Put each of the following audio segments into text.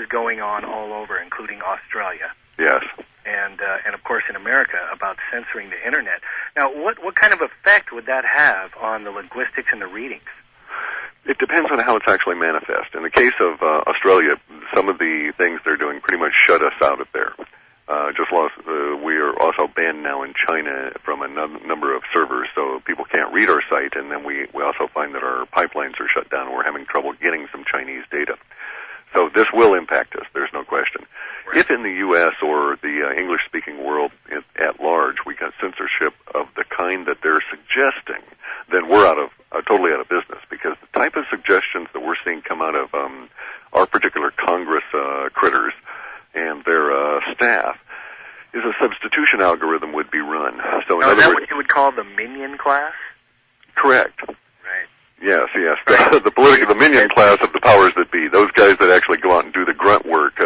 is going on all over, including Australia. Yes. And of course in America about censoring the internet. Now, what kind of effect would that have on the linguistics and the readings? It depends on how it's actually manifest. In the case of Australia, some of the things they're doing pretty much shut us out of there. We are also banned now in China from a number of servers, so people can't read our site, and then we also find that our pipelines are shut down, and we're having trouble getting some Chinese data. So this will impact us, there's no question. Right. If in the U.S. or the English-speaking world at large we got censorship of the kind that they're suggesting, then we're totally out of business, because the type of suggestions that we're seeing come out of our particular Congress critters and their staff is a substitution algorithm would be run. So in now, other is that words, what you would call the minion class? Correct. Right. Yes. The minion class of the powers that be, those guys that actually go out and do the grunt work,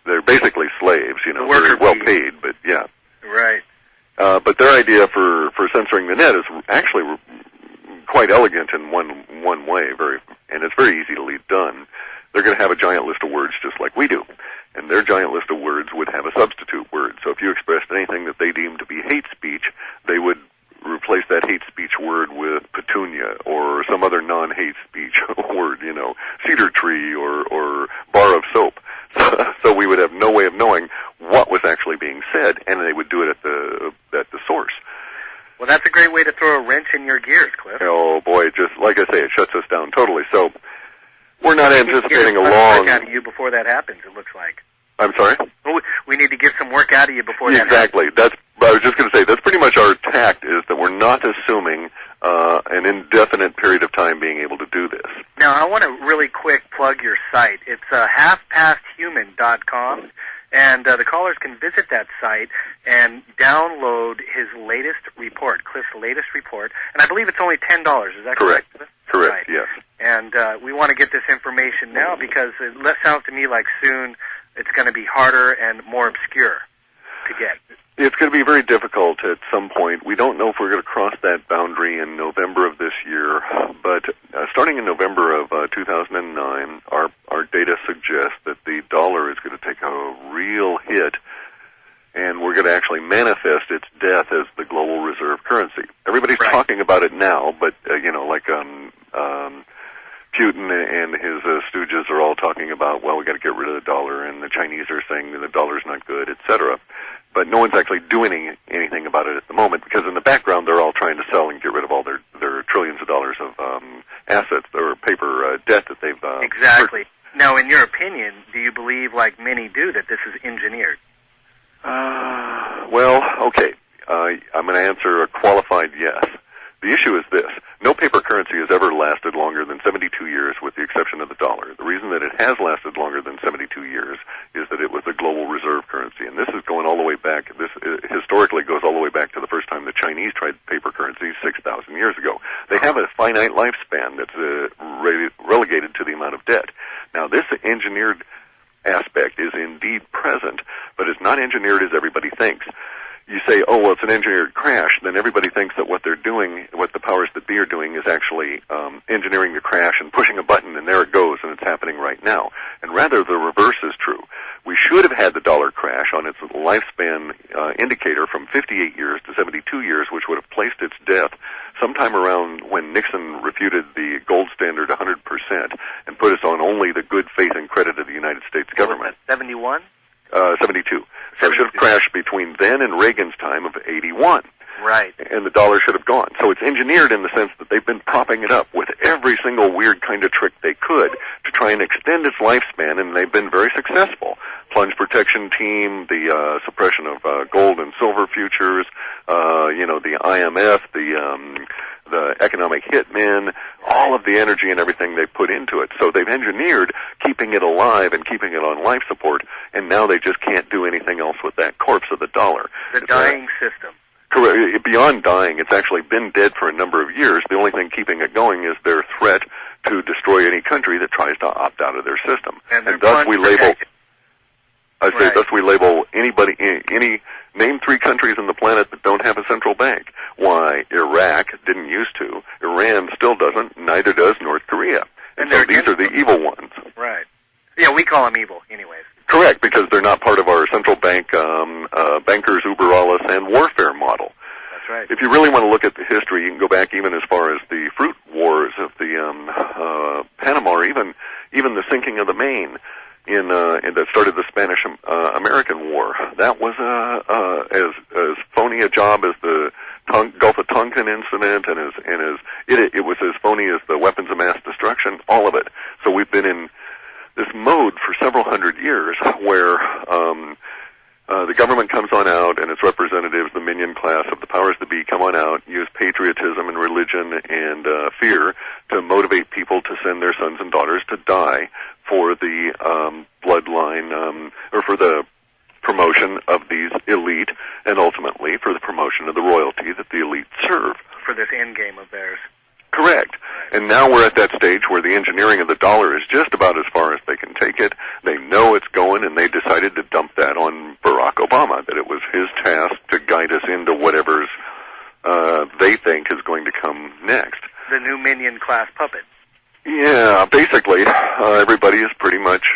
they're basically slaves, very well paid, but yeah. Right. But their idea for censoring the net is actually quite elegant in one way, and it's very easily done. They're going to have a giant list of words just like we do, and their giant list of words would have a substitute word. So if you expressed anything that they deemed to be hate speech, they would replace that hate speech word with petunia or some other non-hate speech word, cedar tree or bar of soap. So we would have no way of knowing what was actually being said, and they would do it at the source. Well, that's a great way to throw a wrench in your gears, Cliff. Oh boy, just like I say, it shuts us down totally. So we're not anticipating a long work out of you before that happens. It looks like. I'm sorry? We need to get some work out of you before that happens. Exactly. I was just going to say that's pretty much our tact, is that we're not assuming an indefinite period of time being able to do this. Now, I want to really quick plug your site. It's halfpasthuman.com. And the callers can visit that site and download his latest report, Cliff's latest report. And I believe it's only $10. Is that correct? Correct, yes. And we want to get this information now because it sounds to me like soon it's going to be harder and more obscure to get. It's going to be very difficult at some point. We don't know if we're going to cross that boundary in November of this year, but starting in November of 2009, our data suggests that the dollar is going to take a real hit, and we're going to actually manifest its death as the global reserve currency. Everybody's talking about it now, but Putin and his stooges are all talking about, well, we got to get rid of the dollar, and the Chinese are saying that the dollar's not good, etc. But no one's actually doing anything about it at the moment, because in the background they're all trying to sell and get rid of all their trillions of dollars of assets or paper debt that they've exactly. Now, in your opinion, do you believe, like many do, that this is engineered? Well, okay. I'm going to answer a qualified yes. The issue is this. No paper currency has ever lasted longer than 72 years, with the exception of the dollar. The reason that it has lasted longer than 72 years is that it was the global reserve currency. And this is going all the way back. This historically goes all the way back to the first time the Chinese tried paper currency 6,000 years ago. They have a finite lifespan that's relegated to the amount of debt. Now, this engineered aspect is indeed present, but it's not engineered as everybody thinks. You say, oh, well, it's an engineered crash, then everybody thinks that what they're doing, what the powers that be are doing, is actually engineering the crash and pushing a button, and there it goes, and it's happening right now. And rather, the reverse is true. We should have had the dollar crash on its lifespan indicator from 58 years to 72 years, which would have placed its death sometime around when Nixon refuted the gold standard 100% and put us on only the good faith and credit of the United States government. 71? 72. So it should have crashed between then and Reagan's time of 81. Right. And the dollar should have gone. So it's engineered in the sense that they've been propping it up with every single weird kind of trick they could to try and extend its lifespan, and they've been very successful. Plunge protection team, the suppression of gold and silver futures, the IMF, the economic hitmen, all of the energy and everything they put into it. So they've engineered keeping it alive and keeping it on life support, and now they just can't do anything else with that corpse of the dollar. The dying system. Correct. Beyond dying, it's actually been dead for a number of years. The only thing keeping it going is their threat to destroy any country that tries to opt out of their system. And thus we label... thus we label anybody, name 3 countries on the planet that don't have a central bank. Why, Iraq didn't used to, Iran still doesn't, neither does North Korea. And so these are the evil ones. Right. Yeah, we call them evil, anyway. Correct, because they're not part of our central bank bankers, uber alles, and warfare model. That's right. If you really want to look at the history, you can go back even as far as the fruit wars of the Panama, or even the sinking of the Maine that started the Spanish American War. That was as phony a job as the Gulf of Tonkin incident, and it was as phony as the weapons of mass destruction. All of it. So we've been in this mode for several hundred years where the government comes on out and its representatives, the minion class of the powers that be, come on out, use patriotism and religion and fear to motivate people to send their sons and daughters to die for the bloodline, or for the promotion of these elite, and ultimately for the promotion of the royalty that the elite serve. For this end game of theirs. Correct. And now we're at that stage where the engineering of the dollar is just about as far as they can take it. They know it's going, and they decided to dump that on Barack Obama, that it was his task to guide us into whatever's they think is going to come next. The new minion class puppet. Yeah, basically, everybody is pretty much,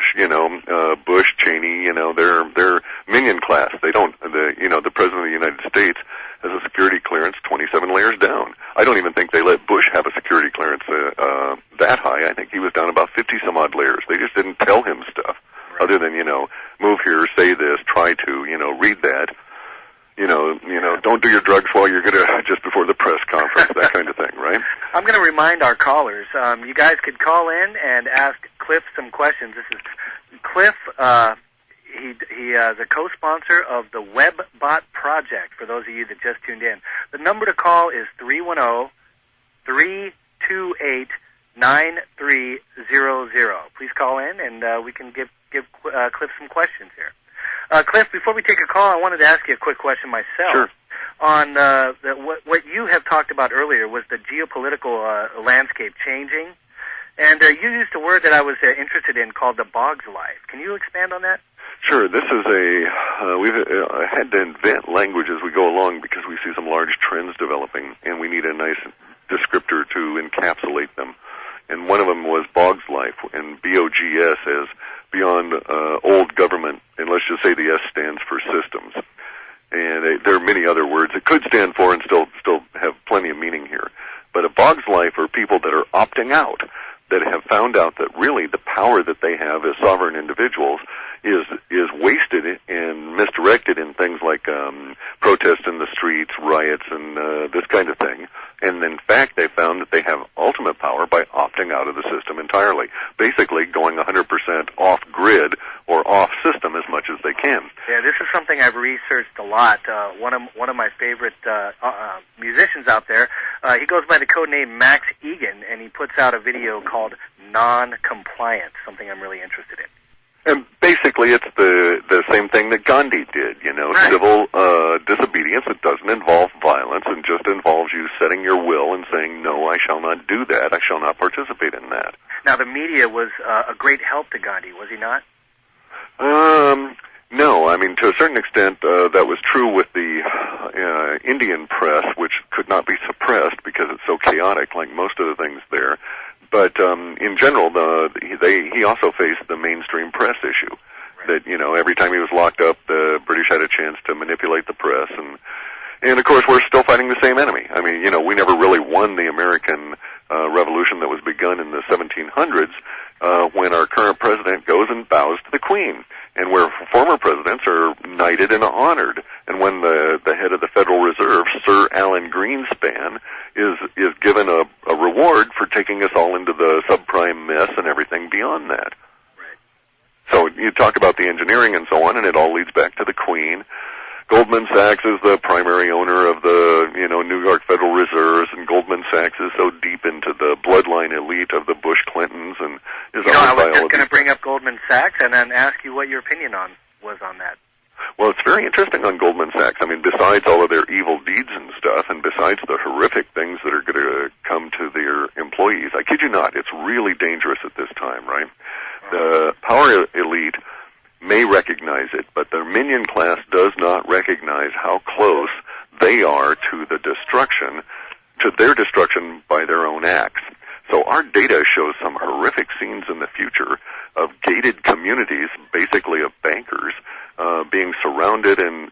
Bush, Cheney, they're minion class. They don't, the President of the United States has a security clearance 27 layers down. I don't even think they let Bush have a security clearance that high. I think he was down about 50-some-odd layers. They just didn't tell him stuff, right, other than, move here, say this, try to, read that. Don't do your drugs while you're just before the press conference, that kind of thing, right? I'm going to remind our callers, you guys could call in and ask Cliff some questions. This is Cliff. He is a co-sponsor of the WebBot Project, for those of you that just tuned in. The number to call is 310-328-9300. Please call in, and we can give Cliff some questions here. Cliff, before we take a call, I wanted to ask you a quick question myself. Sure. On what you have talked about earlier was the geopolitical landscape changing, and you used a word that I was interested in called the Boggs life. Can you expand on that? Sure. This is we've had to invent language as we go along because we see some large trends developing, and we need a nice descriptor to encapsulate them. And one of them was Boggs life, and BOGS as beyond old government, and let's just say the S stands for systems. And there are many other words it could stand for and still have plenty of meaning here. But a Boggs life are people that are opting out, that have found out that really the power that they have as sovereign individuals is wasted and misdirected in things like protests in the streets, riots, and this kind of thing. And in fact, they found that they have ultimate power by opting out of the system entirely, basically going 100% off-grid or off-system as much as they can. Yeah, this is something I've researched a lot. One of my favorite musicians out there, he goes by the code name Max Egan, and he puts out a video called Non-Compliant, something I'm really interested in. And basically, it's the same thing that Gandhi did, right. Civil disobedience that doesn't involve violence and just involves you setting your will and saying, no, I shall not do that, I shall not participate in that. Now, the media was a great help to Gandhi, was he not? No, I mean, to a certain extent, that was true with the Indian press, which could not be suppressed because it's so chaotic, like most of the things there. But in general, he also faced the mainstream press issue. Right. That, every time he was locked up, the British had a chance to manipulate the press. And of course, we're still fighting the same enemy. I mean, we never really won the American revolution that was begun in the 1700s when our current president goes and bows to the Queen, and where former presidents are knighted and honored. And when the head of the Federal Reserve, Sir Alan Greenspan, is given a reward for taking us all into the subprime mess and everything beyond that. Right. So you talk about the engineering and so on, and it all leads back to the Queen. Goldman Sachs is the primary owner of the, New York Federal Reserves, and Goldman Sachs is so deep into the bloodline elite of the Bush Clintons and is owned by all of these. I was just going to bring up Goldman Sachs and then ask you what your opinion was on that. Well, it's very interesting on Goldman Sachs. I mean, besides all of their evil deeds and stuff, and besides the horrific things that are going to come to their employees, I kid you not, it's really dangerous at this time, right? The power elite may recognize it, but the minion class does not recognize how close they are to their destruction by their own acts. So our data shows some horrific scenes in the future of gated communities basically abandoned being surrounded and